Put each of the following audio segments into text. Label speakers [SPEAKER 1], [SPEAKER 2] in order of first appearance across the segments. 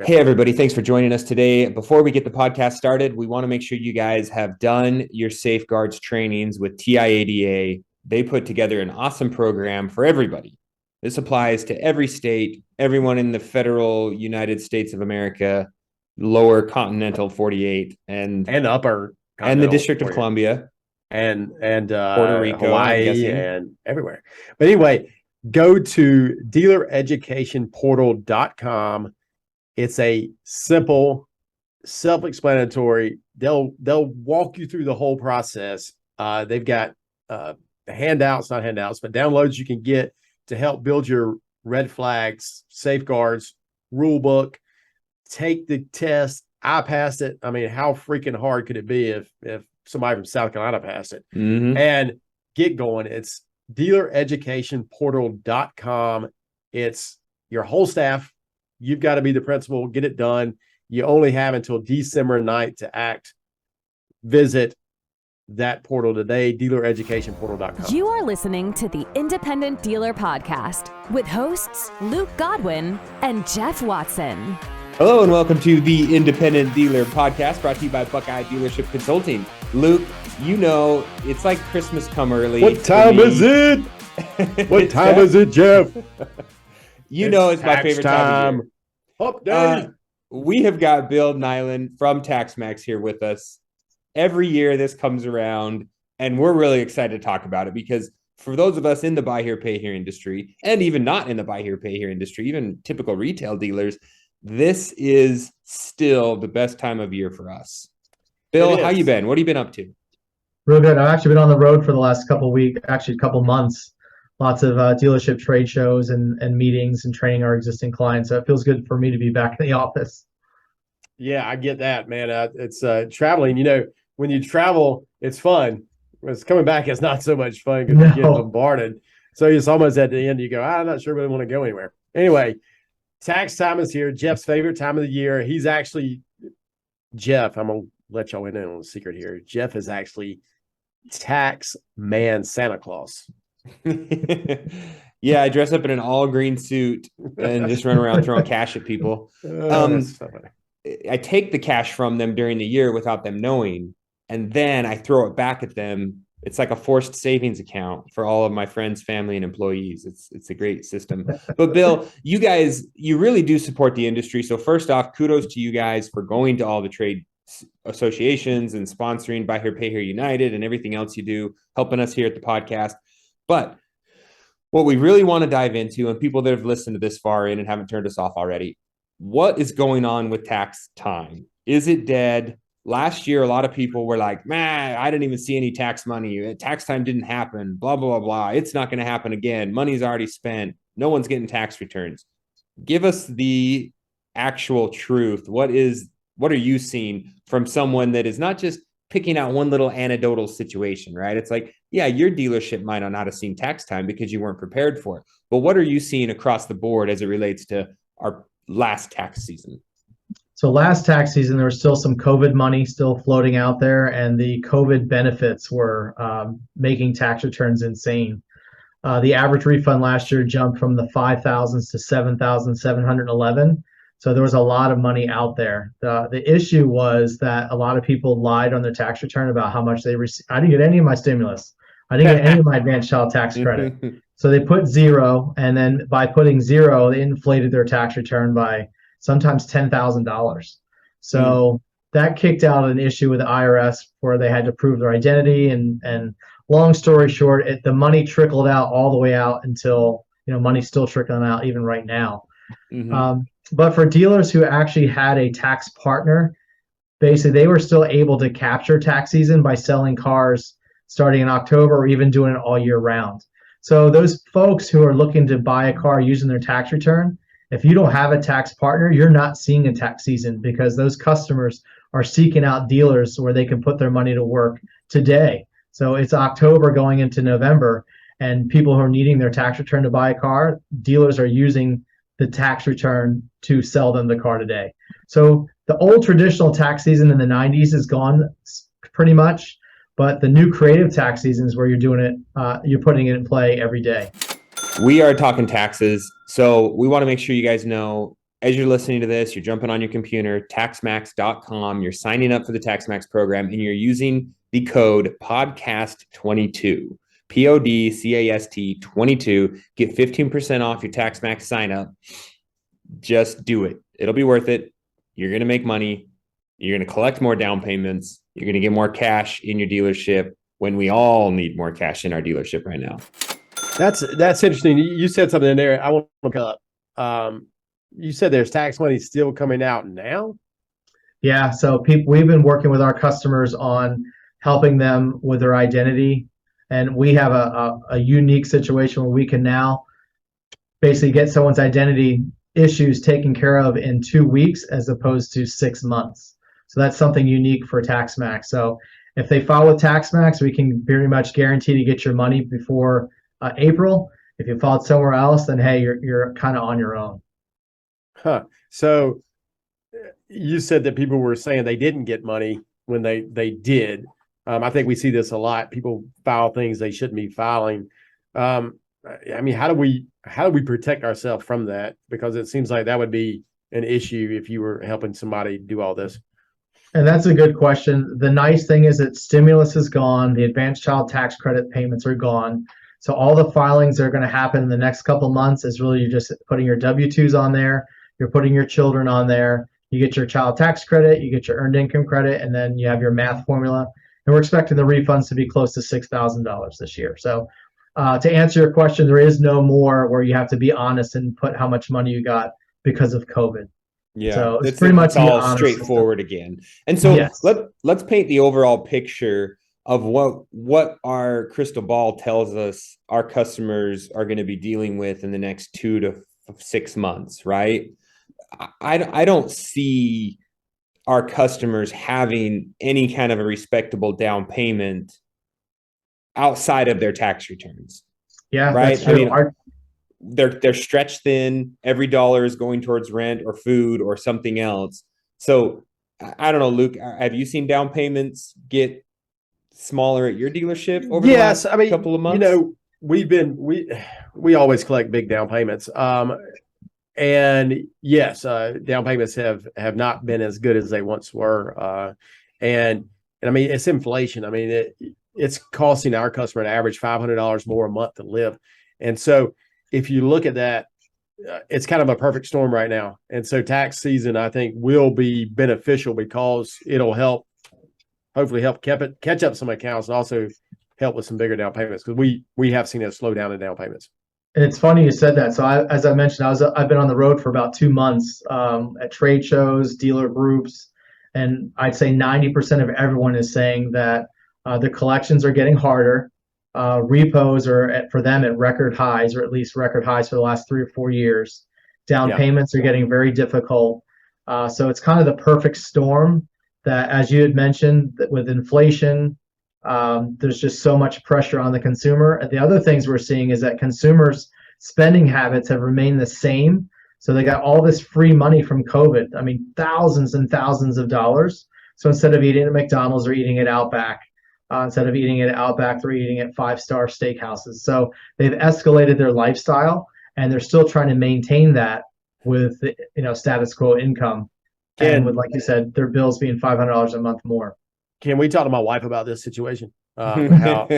[SPEAKER 1] Hey, everybody. Thanks for joining us today. Before we get the podcast started, we want to make sure you guys have done your safeguards trainings with TIADA. They put together an awesome program for everybody. This applies to every state, everyone in the federal United States of America, lower continental 48, and
[SPEAKER 2] upper
[SPEAKER 1] and the District of Columbia,
[SPEAKER 2] and
[SPEAKER 1] Puerto Rico,
[SPEAKER 2] Hawaii, and everywhere. But anyway, go to dealereducationportal.com. It's a simple, self-explanatory. They'll walk you through the whole process. They've got handouts, not handouts, but downloads you can get to help build your red flags, safeguards, rule book. Take the test. I passed it. I mean, how freaking hard could it be if somebody from South Carolina passed it?
[SPEAKER 1] Mm-hmm.
[SPEAKER 2] And get going. It's dealereducationportal.com. It's your whole staff. You've got to be the principal, get it done. You only have until December 9th to act. Visit that portal today, dealereducationportal.com.
[SPEAKER 3] You are listening to the Independent Dealer Podcast with hosts Luke Godwin and Jeff Watson.
[SPEAKER 1] Hello and welcome to the Independent Dealer Podcast, brought to you by Buckeye Dealership Consulting. Luke, you know, it's like Christmas come early.
[SPEAKER 2] What time is it? What time is it, Jeff?
[SPEAKER 1] You know it's my favorite time of year.
[SPEAKER 2] Hump day.
[SPEAKER 1] We have got Bill Nylan from TaxMax here with us. Every year this comes around, and we're really excited to talk about it because for those of us in the buy here, pay here industry, and even not in the buy here, pay here industry, even typical retail dealers, this is still the best time of year for us. Bill, how you been? What have you been up to?
[SPEAKER 4] Real good. I've actually been on the road for the last couple of weeks, actually a couple months. Lots of dealership trade shows and meetings and training our existing clients. So it feels good for me to be back in the office.
[SPEAKER 2] Yeah, I get that, man. It's traveling. You know, when you travel, it's fun. When it's coming back, it's not so much fun because you get bombarded. So it's almost at the end, you go, I'm not sure really want to go anywhere. Anyway, tax time is here. Jeff's favorite time of the year. He's actually, Jeff, I'm going to let y'all in on a secret here. Jeff is actually tax man Santa Claus.
[SPEAKER 1] Yeah, I dress up in an all green suit and just run around throwing cash at people. I take the cash from them during the year without them knowing, and then I throw it back at them. It's like a forced savings account for all of my friends, family, and employees. It's a great system. But Bill, you guys, you really do support the industry. So first off, kudos to you guys for going to all the trade associations and sponsoring Buy Here, Pay Here United and everything else you do, helping us here at the podcast. But what we really want to dive into, and people that have listened to this far in and haven't turned us off already, what is going on with tax time? Is it dead? Last year, a lot of people were like, man, I didn't even see any tax money. Tax time didn't happen, blah, blah, blah, blah. It's not going to happen again. Money's already spent. No one's getting tax returns. Give us the actual truth. What are you seeing from someone that is not just picking out one little anecdotal situation, right? It's like, yeah, your dealership might not have seen tax time because you weren't prepared for it. But what are you seeing across the board as it relates to our last tax season?
[SPEAKER 4] So last tax season, there was still some COVID money still floating out there, and the COVID benefits were making tax returns insane. The average refund last year jumped from the 5,000s to 7,711. So there was a lot of money out there. The issue was that a lot of people lied on their tax return about how much they received. I didn't get any of my stimulus. I didn't get any of my advanced child tax credit. So they put zero, and then by putting zero, they inflated their tax return by sometimes $10,000. So that kicked out an issue with the IRS where they had to prove their identity. And long story short, the money trickled out all the way out until, money's still trickling out even right now. But for dealers who actually had a tax partner, basically they were still able to capture tax season by selling cars starting in October or even doing it all year round. So those folks who are looking to buy a car using their tax return, if you don't have a tax partner, you're not seeing a tax season because those customers are seeking out dealers where they can put their money to work today. So it's October going into November, and people who are needing their tax return to buy a car, dealers are using the tax return to sell them the car today. So the old traditional tax season in the 90s is gone pretty much, but the new creative tax season is where you're doing it, you're putting it in play every day.
[SPEAKER 1] We are talking taxes, so we want to make sure you guys know as you're listening to this, you're jumping on your computer, taxmax.com, you're signing up for the TaxMax program, and you're using the code podcast22, PODCAST 22, get 15% off your TaxMax sign up. Just do it. It'll be worth it. You're going to make money. You're going to collect more down payments. You're going to get more cash in your dealership when we all need more cash in our dealership right now.
[SPEAKER 2] That's interesting. You said something in there I want to look up. You said there's tax money still coming out now?
[SPEAKER 4] Yeah. So we've been working with our customers on helping them with their identity. And we have a unique situation where we can now basically get someone's identity issues taken care of in 2 weeks as opposed to 6 months. So that's something unique for TaxMax. So if they file with TaxMax, we can pretty much guarantee to get your money before April. If you filed somewhere else, then hey, you're kind of on your own.
[SPEAKER 2] Huh. So you said that people were saying they didn't get money when they did. I think we see this a lot. People file things they shouldn't be filing. I mean, how do we protect ourselves from that? Because it seems like that would be an issue if you were helping somebody do all this.
[SPEAKER 4] And that's a good question. The nice thing is that stimulus is gone. The advanced child tax credit payments are gone. So all the filings that are going to happen in the next couple months is really you're just putting your W-2s on there. You're putting your children on there. You get your child tax credit, you get your earned income credit, and then you have your math formula. And we're expecting the refunds to be close to $6,000 this year. So to answer your question, there is no more where you have to be honest and put how much money you got because of COVID.
[SPEAKER 1] Yeah,
[SPEAKER 4] so it's pretty much
[SPEAKER 1] all straightforward again. And so
[SPEAKER 4] yes.
[SPEAKER 1] let's paint the overall picture of what our crystal ball tells us our customers are going to be dealing with in the next 2 to 6 months, right? I don't see our customers having any kind of a respectable down payment outside of their tax returns.
[SPEAKER 4] Yeah,
[SPEAKER 1] right.
[SPEAKER 4] That's true.
[SPEAKER 1] I mean, they're stretched thin. Every dollar is going towards rent or food or something else. So I don't know, Luke, have you seen down payments get smaller at your dealership over the last couple of months?
[SPEAKER 2] You know, we always collect big down payments. And yes, down payments have not been as good as they once were. And I mean, it's inflation. I mean, it's costing our customer an average $500 more a month to live. And so if you look at that, it's kind of a perfect storm right now. And so tax season, I think, will be beneficial because it'll hopefully help catch up some accounts and also help with some bigger down payments because we have seen a slowdown in down payments.
[SPEAKER 4] And it's funny you said that. So as I mentioned, I've been on the road for about 2 months at trade shows, dealer groups, and I'd say 90% of everyone is saying that the collections are getting harder. Repos are for them at record highs, or at least record highs for the last 3 or 4 years. Down payments are getting very difficult. So it's kind of the perfect storm that, as you had mentioned, that with inflation, there's just so much pressure on the consumer. And the other things we're seeing is that consumers' spending habits have remained the same. So they got all this free money from COVID. I mean, thousands and thousands of dollars. So instead of eating at McDonald's, they're eating at Outback. Instead of eating at Outback, they're eating at 5-star steakhouses. So they've escalated their lifestyle, and they're still trying to maintain that with status quo income. And with, like you said, their bills being $500 a month more.
[SPEAKER 2] Can we talk to my wife about this situation? I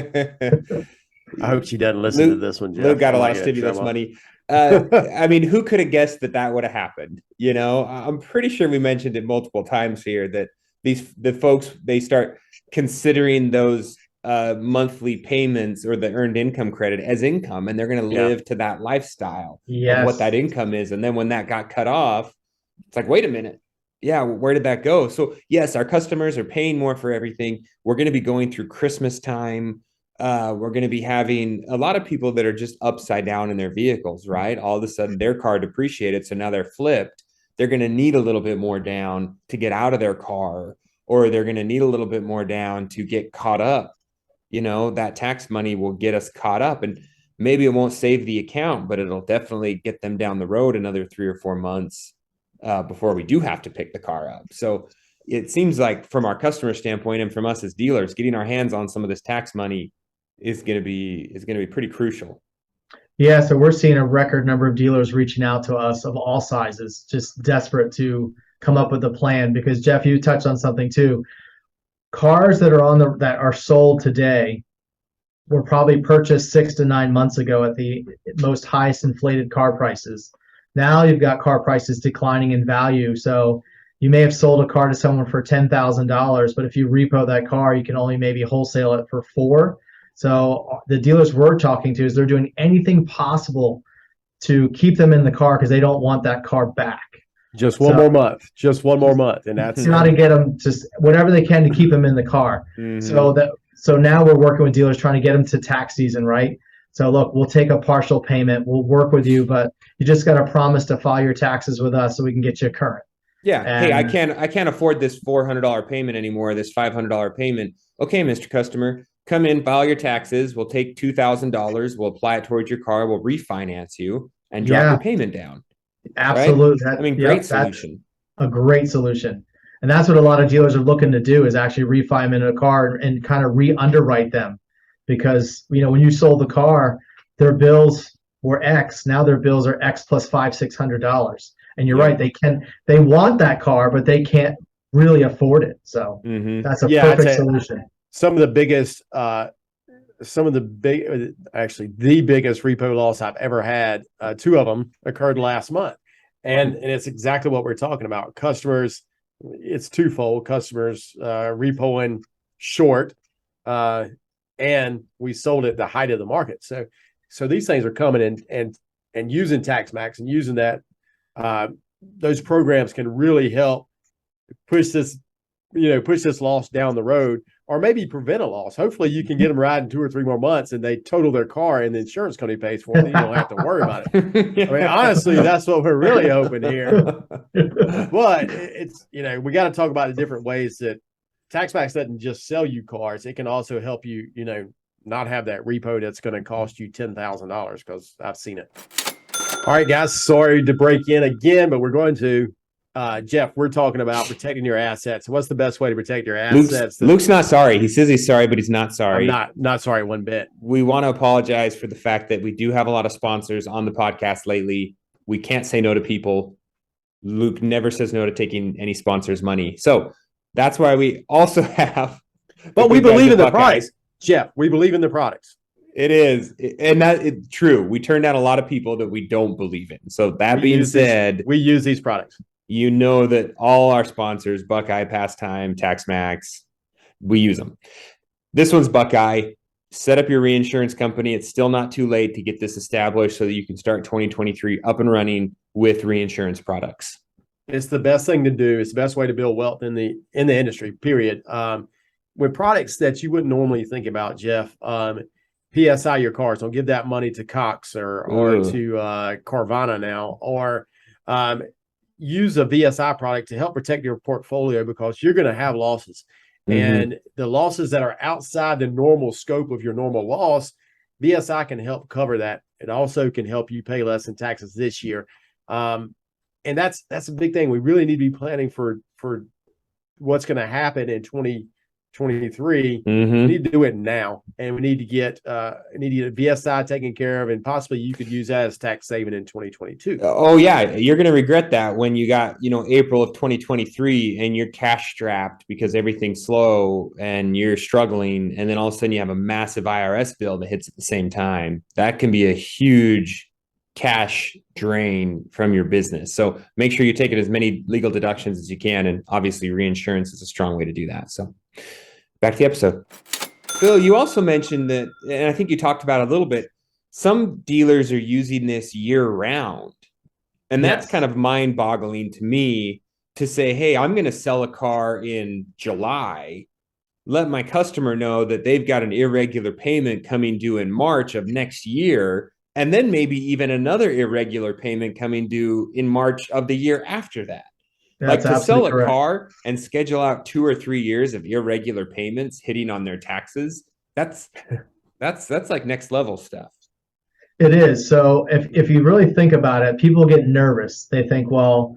[SPEAKER 2] hope she doesn't listen to this one, Jeff.
[SPEAKER 1] Luke got a lot of stimulus money. I mean, who could have guessed that would have happened? You know, I'm pretty sure we mentioned it multiple times here that the folks, they start considering those monthly payments or the earned income credit as income, and they're going to live to that lifestyle of what that income is. And then when that got cut off, it's like, wait a minute. Yeah, where did that go? So yes, our customers are paying more for everything. We're going to be going through Christmas time. We're going to be having a lot of people that are just upside down in their vehicles, right? All of a sudden their car depreciated, so now they're flipped. They're going to need a little bit more down to get out of their car, or they're going to need a little bit more down to get caught up. You know, that tax money will get us caught up, and maybe it won't save the account, but it'll definitely get them down the road another 3 or 4 months before we do have to pick the car up. So it seems like from our customer standpoint and from us as dealers, getting our hands on some of this tax money is going to be pretty crucial.
[SPEAKER 4] Yeah, so we're seeing a record number of dealers reaching out to us of all sizes, just desperate to come up with a plan. Because Jeff, you touched on something too. Cars that are that are sold today were probably purchased 6 to 9 months ago at the most highest inflated car prices. Now you've got car prices declining in value. So you may have sold a car to someone for $10,000, but if you repo that car, you can only maybe wholesale it for 4. So the dealers we're talking to is they're doing anything possible to keep them in the car because they don't want that car back.
[SPEAKER 2] Just one more month, and that's
[SPEAKER 4] got to get them just whatever they can to keep them in the car.
[SPEAKER 1] Mm-hmm.
[SPEAKER 4] So now we're working with dealers trying to get them to tax season, right? So look, we'll take a partial payment, we'll work with you, but you just got to promise to file your taxes with us so we can get you current.
[SPEAKER 1] Yeah. Hey, I can't afford this $400 payment anymore, this $500 payment. Okay, Mr. Customer, come in, file your taxes. We'll take $2,000. We'll apply it towards your car. We'll refinance you and drop your payment down.
[SPEAKER 4] Absolutely.
[SPEAKER 1] Right? Great solution.
[SPEAKER 4] A great solution. And that's what a lot of dealers are looking to do is actually refi them in a car and kind of re-underwrite them. Because, when you sold the car, their bills were X. Now their bills are X plus $500-$600. And you're right. They want that car, but they can't really afford it. So that's a perfect solution.
[SPEAKER 2] Some of the biggest, the biggest repo loss I've ever had, 2 of them occurred last month. And it's exactly what we're talking about. Customers, it's twofold. Customers repoing short, and we sold at the height of the market. So these things are coming in and using TaxMax and using that. Those programs can really help push this loss down the road, or maybe prevent a loss. Hopefully you can get them riding 2 or 3 more months and they total their car and the insurance company pays for it. You don't have to worry about it. I mean, honestly, that's what we're really hoping here. But it's, we got to talk about the different ways that TaxMax doesn't just sell you cars. It can also help you, not have that repo that's going to cost you $10,000, because I've seen it. All right, guys, sorry to break in again, but we're going to, Jeff, we're talking about protecting your assets. What's the best way to protect your assets?
[SPEAKER 1] Luke's not sorry. He says he's sorry, but he's not sorry.
[SPEAKER 2] I'm not sorry one bit.
[SPEAKER 1] We want to apologize for the fact that we do have a lot of sponsors on the podcast lately. We can't say no to people. Luke never says no to taking any sponsors' money. So that's why we also have.
[SPEAKER 2] But we believe in the products, Jeff. We believe in the products.
[SPEAKER 1] It is. And it's true. We turn down a lot of people that we don't believe in. So that being said,
[SPEAKER 2] we use these products.
[SPEAKER 1] You know that all our sponsors, Buckeye, Passtime, TaxMax, we use them. This one's Buckeye. Set up your reinsurance company. It's still not too late to get this established so that you can start 2023 up and running with reinsurance products.
[SPEAKER 2] It's the best thing to do. It's the best way to build wealth in the industry, period. With products that you wouldn't normally think about, Jeff, PSI your cars. Don't give that money to Cox or to Carvana now, or use a VSI product to help protect your portfolio, because you're going to have losses. And the losses that are outside the normal scope of your normal loss, VSI can help cover that. It also can help you pay less in taxes this year. And that's a big thing. We really need to be planning for what's going to happen in 2023. We need to do it now, and we need to get VSI taken care of, and possibly you could use that as tax saving in 2022.
[SPEAKER 1] Oh yeah, you're going to regret that when you got April of 2023 and you're cash strapped because everything's slow and you're struggling, and then all of a sudden you have a massive IRS bill that hits at the same time. That can be a huge cash drain from your business. So make sure you take as many legal deductions as you can, and obviously reinsurance is a strong way to do that. So back to the episode. Phil, you also mentioned that, and I think you talked about it a little bit, some dealers are using this year round. And that's kind of mind boggling to me to say, hey, I'm going to sell a car in July. Let my customer know that they've got an irregular payment coming due in March of next year. And then maybe even another irregular payment coming due in March of the year after that.
[SPEAKER 4] That's
[SPEAKER 1] like to sell a
[SPEAKER 4] correct.
[SPEAKER 1] car and schedule out 2 or 3 years of irregular payments hitting on their taxes. That's like next level stuff.
[SPEAKER 4] It is. So if you really think about it, people get nervous. They think, well,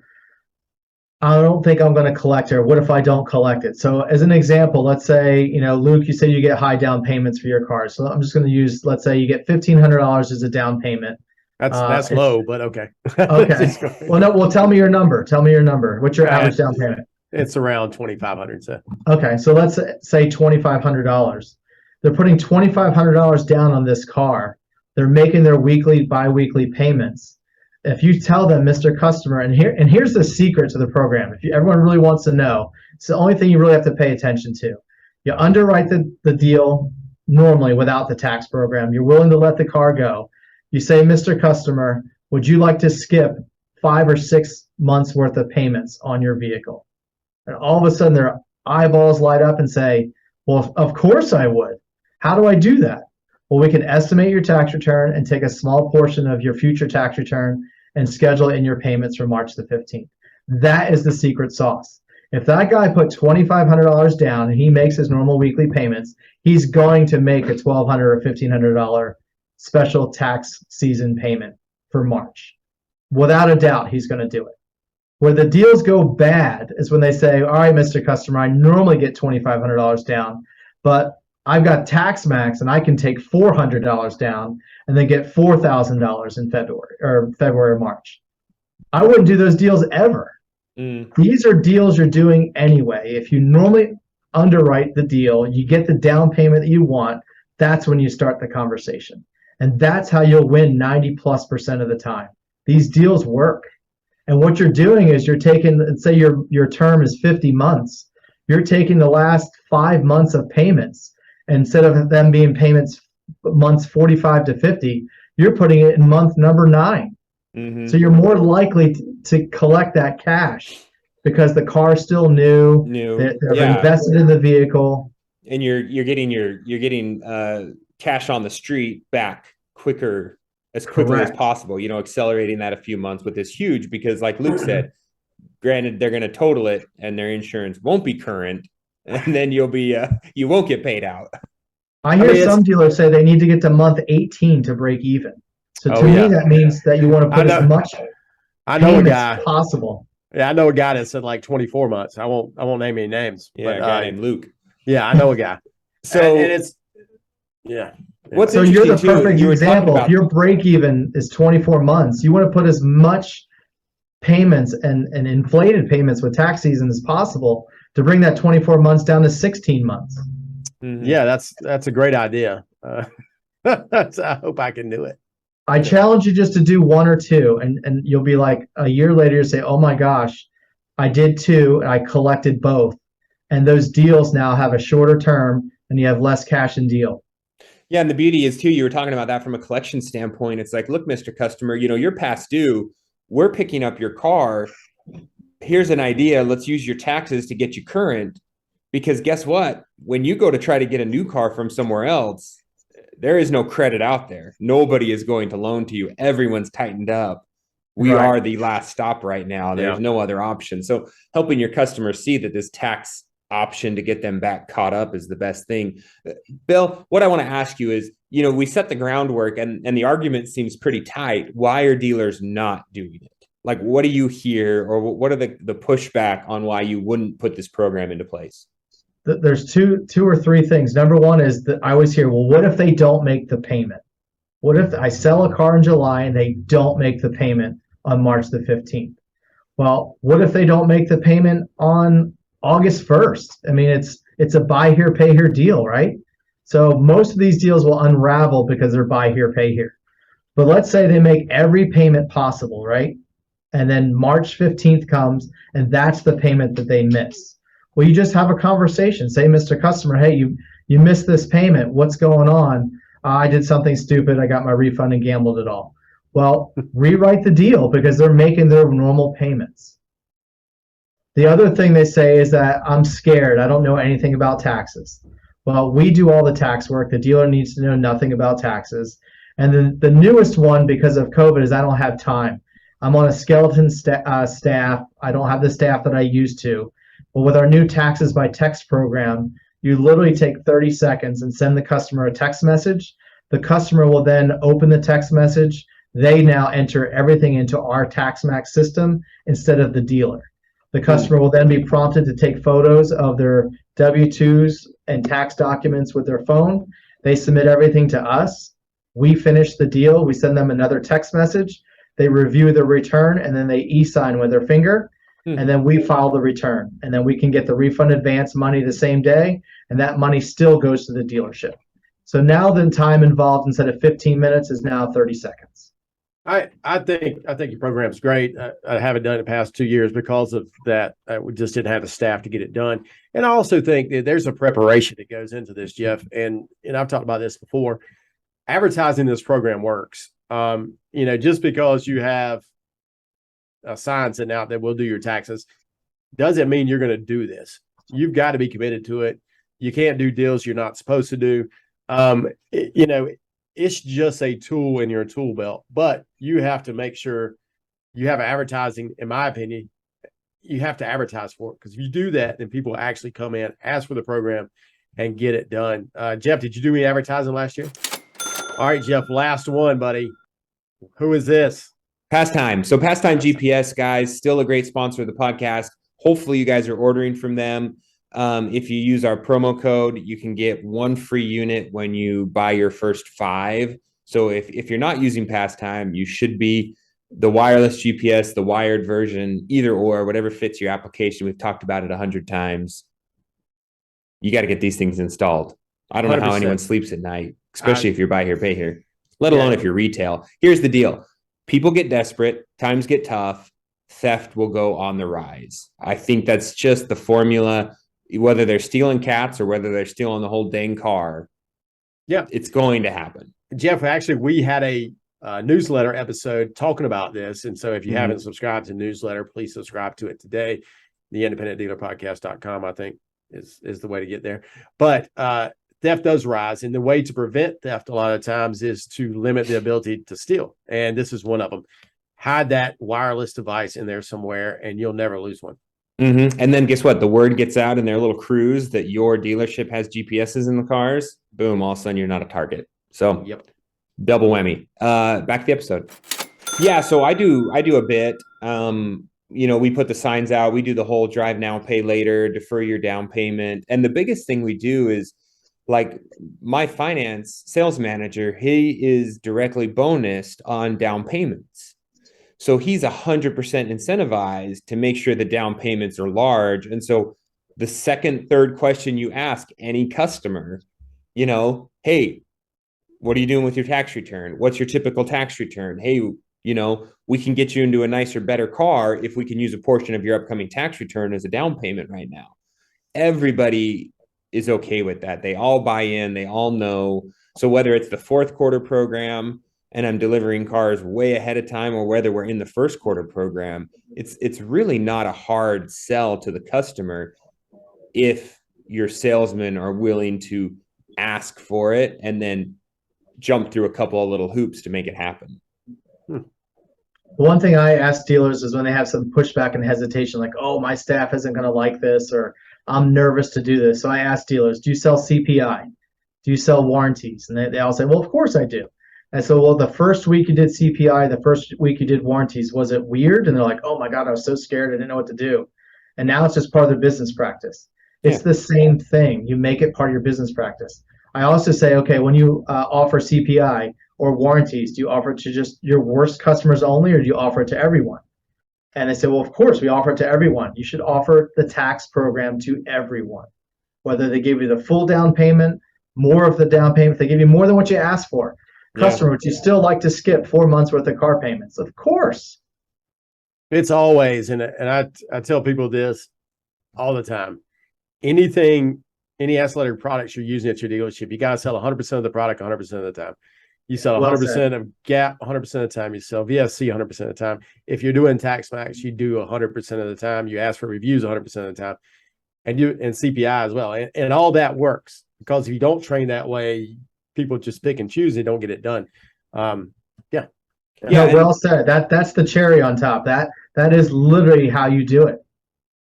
[SPEAKER 4] I don't think I'm going to collect it. What if I don't collect it? So as an example, let's say, Luke, you say you get high down payments for your car. So I'm just going to use, let's say you get $1,500 as a down payment.
[SPEAKER 2] That's low, but okay.
[SPEAKER 4] Okay. Well, no, well, tell me your number. Tell me your number. What's your average down payment?
[SPEAKER 2] It's around 2,500. So
[SPEAKER 4] okay, so let's say $2,500. They're putting $2,500 down on this car. They're making their weekly, bi-weekly payments. If you tell them, Mr. Customer, and here's the secret to the program. If everyone really wants to know, it's the only thing you really have to pay attention to. You underwrite the deal normally without the tax program. You're willing to let the car go. You say, Mr. Customer, would you like to skip 5 or 6 months worth of payments on your vehicle? And all of a sudden their eyeballs light up and say, well, of course I would. How do I do that? Well, we can estimate your tax return and take a small portion of your future tax return and schedule in your payments for March the 15th. That is the secret sauce. If that guy put $2,500 down and he makes his normal weekly payments, he's going to make a $1,200 or $1,500 special tax season payment for March. Without a doubt, he's going to do it. Where the deals go bad is when they say, all right, Mr. Customer, I normally get $2,500 down, but I've got tax max and I can take $400 down and then get $4,000 in February or March. I wouldn't do those deals ever. These are deals you're doing anyway. If you normally underwrite the deal, you get the down payment that you want, that's when you start the conversation. And that's how you'll win 90+% of the time. These deals work. And what you're doing is you're taking, let's say your term is 50 months. You're taking the last 5 months of payments. Instead of them being payments months 45 to 50, you're putting it in month number 9. Mm-hmm. So you're more likely to collect that cash because the car's still new. They're invested in the vehicle,
[SPEAKER 1] and you're getting cash on the street back as quickly as possible. Accelerating that a few months with this huge, because like Luke said, granted they're going to total it and their insurance won't be current, and then you won't get paid out.
[SPEAKER 4] I hear some dealers say they need to get to month 18 to break even. So to me, that means that you want to put as much payments as possible.
[SPEAKER 2] Yeah, I know a guy that said like 24 months. I won't name any names.
[SPEAKER 1] Yeah, a guy named Luke.
[SPEAKER 2] Yeah, I know a guy. So and it's
[SPEAKER 4] so you're the perfect example. If your break even is 24 months, you want to put as much payments and inflated payments with tax season as possible to bring that 24 months down to 16 months.
[SPEAKER 2] Mm-hmm. Yeah, that's a great idea. I hope I can do it.
[SPEAKER 4] I challenge you just to do 1 or 2, and you'll be like a year later, you say, oh my gosh, I did 2, and I collected both. And those deals now have a shorter term and you have less cash in deal.
[SPEAKER 1] Yeah, and the beauty is too, you were talking about that from a collection standpoint. It's like, look, Mr. Customer, you're past due. We're picking up your car. Here's an idea. Let's use your taxes to get you current. Because guess what? When you go to try to get a new car from somewhere else, there is no credit out there. Nobody is going to loan to you. Everyone's tightened up. We are the last stop right now. There's no other option. So helping your customers see that this tax option to get them back caught up is the best thing. Bill, what I want to ask you is, we set the groundwork and the argument seems pretty tight. Why are dealers not doing it? Like, what do you hear, or what are the pushback on why you wouldn't put this program into place?
[SPEAKER 4] There's two or three things. Number one is that I always hear, well, what if they don't make the payment? What if I sell a car in July and they don't make the payment on March the 15th? Well, what if they don't make the payment on August 1st? I mean, it's a buy here, pay here deal, right? So most of these deals will unravel because they're buy here, pay here. But let's say they make every payment possible, right? And then March 15th comes and that's the payment that they miss. Well, you just have a conversation. Say, Mr. Customer, hey, you missed this payment. What's going on? I did something stupid. I got my refund and gambled it all. Well, rewrite the deal because they're making their normal payments. The other thing they say is that I'm scared. I don't know anything about taxes. Well, we do all the tax work. The dealer needs to know nothing about taxes. And then the newest one, because of COVID, is I don't have time. I'm on a skeleton staff. I don't have the staff that I used to. But with our new taxes by text program, you literally take 30 seconds and send the customer a text message. The customer will then open the text message. They now enter everything into our TaxMax system instead of the dealer. The customer will then be prompted to take photos of their W-2s and tax documents with their phone. They submit everything to us. We finish the deal. We send them another text message. They review the return, and then they e-sign with their finger. And then we file the return. And then we can get the refund advance money the same day, and that money still goes to the dealership. So now the time involved instead of 15 minutes is now 30 seconds.
[SPEAKER 2] I think your program's great. I haven't done it the past 2 years because of that. We just didn't have the staff to get it done. And I also think that there's a preparation that goes into this, Jeff. And I've talked about this before. Advertising this program works. Just because you have a sign sitting out that will do your taxes doesn't mean you're going to do this. You've got to be committed to it. You can't do deals you're not supposed to do. It's just a tool in your tool belt, but you have to make sure you have advertising. In my opinion, you have to advertise for it, because if you do that, then people actually come in, ask for the program, and get it done. Jeff, did you do any advertising last year? All right, Jeff, last one, buddy. Who is this?
[SPEAKER 1] Passtime. So Passtime GPS, guys, still a great sponsor of the podcast. Hopefully you guys are ordering from them. If you use our promo code, you can get 1 free unit when you buy your first 5. So if you're not using Passtime, you should be. The wireless GPS, the wired version, either or, whatever fits your application. We've talked about it 100 times. You got to get these things installed. I don't know how
[SPEAKER 2] 100%.
[SPEAKER 1] anyone sleeps at night, especially if you're buy here, pay here, let alone if you're retail. Here's the deal. People get desperate. Times get tough. Theft will go on the rise. I think that's just the formula. Whether they're stealing cats or whether they're stealing the whole dang car, it's going to happen.
[SPEAKER 2] Jeff, actually, we had a newsletter episode talking about this. And so if you haven't subscribed to the newsletter, please subscribe to it today. The independentdealerpodcast.com, I think, is the way to get there. But theft does rise. And the way to prevent theft a lot of times is to limit the ability to steal. And this is one of them. Hide that wireless device in there somewhere, and you'll never lose one.
[SPEAKER 1] And then guess what? The word gets out in their little crews that your dealership has GPSs in the cars. Boom, all of a sudden you're not a target. So double whammy. Back to the episode. Yeah, so I do a bit. We put the signs out. We do the whole drive now, pay later, defer your down payment. And the biggest thing we do is, like, my finance sales manager, he is directly bonused on down payments. So he's 100% incentivized to make sure the down payments are large. And so the second, third question you ask any customer, hey, what are you doing with your tax return? What's your typical tax return? Hey, we can get you into a nicer, better car if we can use a portion of your upcoming tax return as a down payment right now. Everybody is okay with that. They all buy in. They all know. So whether it's the fourth quarter program and I'm delivering cars way ahead of time, or whether we're in the first quarter program, it's really not a hard sell to the customer if your salesmen are willing to ask for it and then jump through a couple of little hoops to make it happen.
[SPEAKER 4] One thing I ask dealers is when they have some pushback and hesitation, like, oh, my staff isn't going to like this, or I'm nervous to do this. So I ask dealers, do you sell CPI? Do you sell warranties? And they all say, well, of course I do. And so, well, the first week you did CPI, the first week you did warranties, was it weird? And they're like, oh my God, I was so scared. I didn't know what to do. And now it's just part of their business practice. It's the same thing. You make it part of your business practice. I also say, okay, when you offer CPI or warranties, do you offer it to just your worst customers only, or do you offer it to everyone? And they say, well, of course, we offer it to everyone. You should offer the tax program to everyone, whether they give you the full down payment, more of the down payment, if they give you more than what you asked for. Customer, would you still like to skip 4 months worth of car payments? Of course.
[SPEAKER 2] It's always, and I tell people this all the time. Any ancillary products you're using at your dealership, you got to sell 100% of the product 100% of the time. You sell 100% of GAP 100% of the time. You sell VSC 100% of the time. If you're doing tax max, you do 100% of the time. You ask for reviews 100% of the time, and CPI as well. And all that works, because if you don't train that way, people just pick and choose and don't get it done.
[SPEAKER 4] Well said. That's the cherry on top. That is literally how you do it.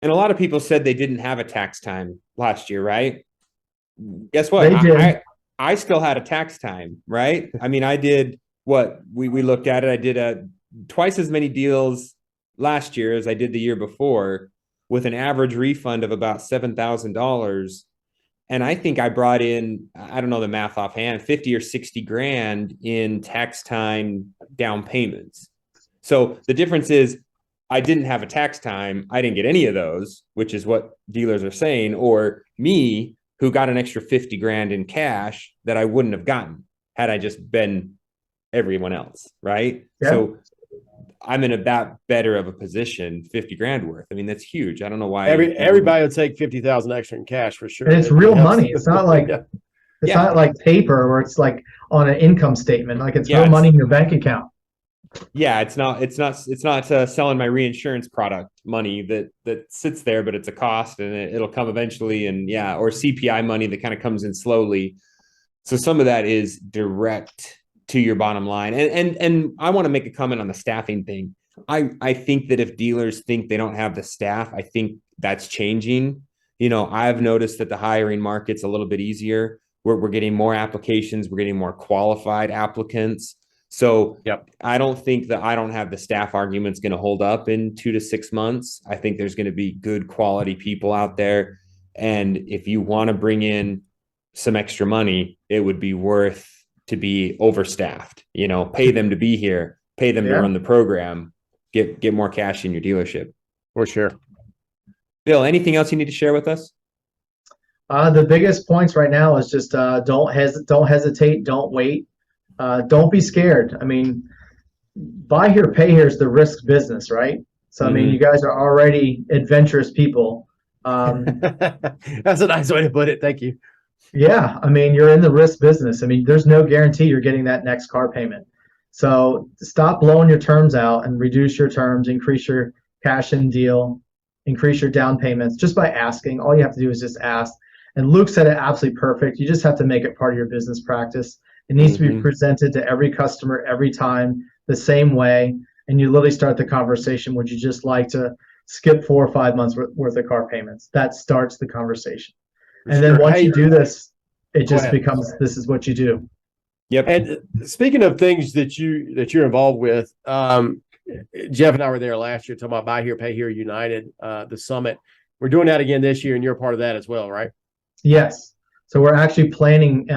[SPEAKER 1] And a lot of people said they didn't have a tax time last year, right? Guess what?
[SPEAKER 4] They did.
[SPEAKER 1] I still had a tax time, right? I mean, I did what we looked at it. I did twice as many deals last year as I did the year before. with an average refund of about $7,000. And I think I brought in, I don't know the math offhand, 50 or 60 grand in tax time down payments. So the difference is I didn't have a tax time. I didn't get any of those, which is what dealers are saying, or me, who got an extra 50 grand in cash that I wouldn't have gotten had I just been everyone else. Right. Yeah. So I'm in that better of a position, 50 grand worth. I mean, that's huge. I don't know why
[SPEAKER 2] everybody would take 50,000 extra in cash for sure.
[SPEAKER 4] And it's real money. It's not like it's not like paper where it's like on an income statement. Like it's real money in your bank account.
[SPEAKER 1] Yeah, it's not selling my reinsurance product money that sits there, but it's a cost and it'll come eventually. And or CPI money that kind of comes in slowly. So some of that is direct to your bottom line. And I want to make a comment on the staffing thing. I think that if dealers think they don't have the staff, I think that's changing. I've noticed that the hiring market's a little bit easier. We're getting more applications. We're getting more qualified applicants. So I don't think that I don't have the staff argument's going to hold up in 2 to 6 months. I think there's going to be good quality people out there. And if you want to bring in some extra money, it would be worth to be overstaffed, pay them to be here, pay them to run the program, get more cash in your dealership.
[SPEAKER 2] For sure.
[SPEAKER 1] Bill, anything else you need to share with us?
[SPEAKER 4] The biggest points right now is just don't hesitate, don't wait. Don't be scared. I mean, buy here, pay here is the risk business, right? So, I mean, you guys are already adventurous people.
[SPEAKER 2] That's a nice way to put it. Thank you.
[SPEAKER 4] Yeah. I mean, you're in the risk business. I mean, there's no guarantee you're getting that next car payment. So stop blowing your terms out and reduce your terms, increase your cash in deal, increase your down payments just by asking. All you have to do is just ask. And Luke said it absolutely perfect. You just have to make it part of your business practice. It needs to be presented to every customer every time the same way. And you literally start the conversation. Would you just like to skip 4 or 5 months worth of car payments? That starts the conversation. And then once you do this, it just becomes, this is what you do.
[SPEAKER 2] Yep. And speaking of things that you're involved with, Jeff and I were there last year talking about Buy Here, Pay Here United, the summit. We're doing that again this year, and you're a part of that as well, right?
[SPEAKER 4] Yes. So we're actually planning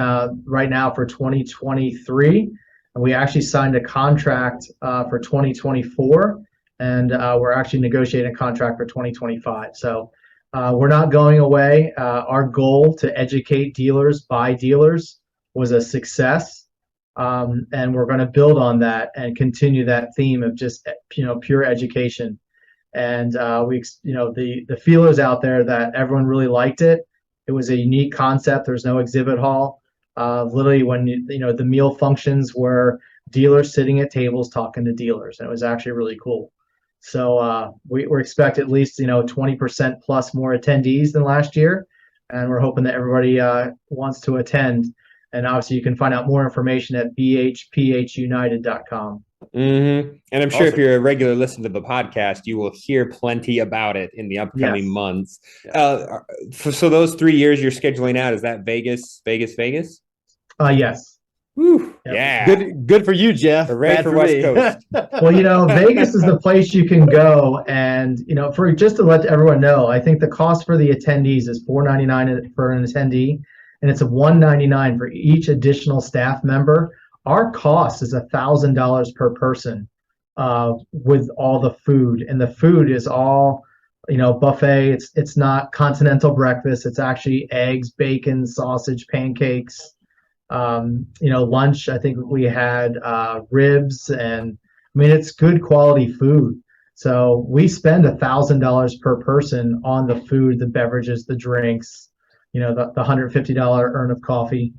[SPEAKER 4] right now for 2023, and we actually signed a contract for 2024, and we're actually negotiating a contract for 2025. So we're not going away. Our goal to educate dealers by dealers was a success, and we're going to build on that and continue that theme of just pure education. And the feelers out there that everyone really liked it. It was a unique concept. There's no exhibit hall. Literally, when the meal functions were dealers sitting at tables talking to dealers, and it was actually really cool. So we're expect at least 20% plus more attendees than last year, and we're hoping that everybody wants to attend. And obviously, you can find out more information at bhphunited.com.
[SPEAKER 1] And I'm sure if you're a regular listener to the podcast, you will hear plenty about it in the upcoming months. So those 3 years you're scheduling out, is that Vegas?
[SPEAKER 4] Yes.
[SPEAKER 1] Whew,
[SPEAKER 4] yep.
[SPEAKER 1] Yeah.
[SPEAKER 2] Good for you, Jeff.
[SPEAKER 1] Hooray for West Coast.
[SPEAKER 4] Well, Vegas is the place you can go, and for just to let everyone know, I think the cost for the attendees is $499 for an attendee, and it's $199 for each additional staff member. Our cost is $1,000 per person with all the food, and the food is all buffet. It's not continental breakfast. It's actually eggs, bacon, sausage, pancakes. Lunch, I think we had ribs, and I mean, it's good quality food. So we spend $1,000 per person on the food, the beverages, the drinks, the $150 urn of coffee.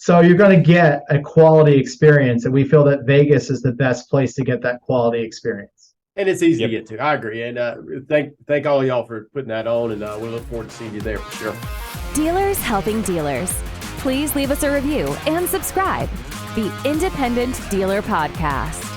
[SPEAKER 4] So you're going to get a quality experience, and we feel that Vegas is the best place to get that quality experience.
[SPEAKER 2] And it's easy to get to. I agree. And thank all of y'all for putting that on, and we look forward to seeing you there for sure.
[SPEAKER 3] Dealers helping dealers. Please leave us a review and subscribe. The Independent Dealer Podcast.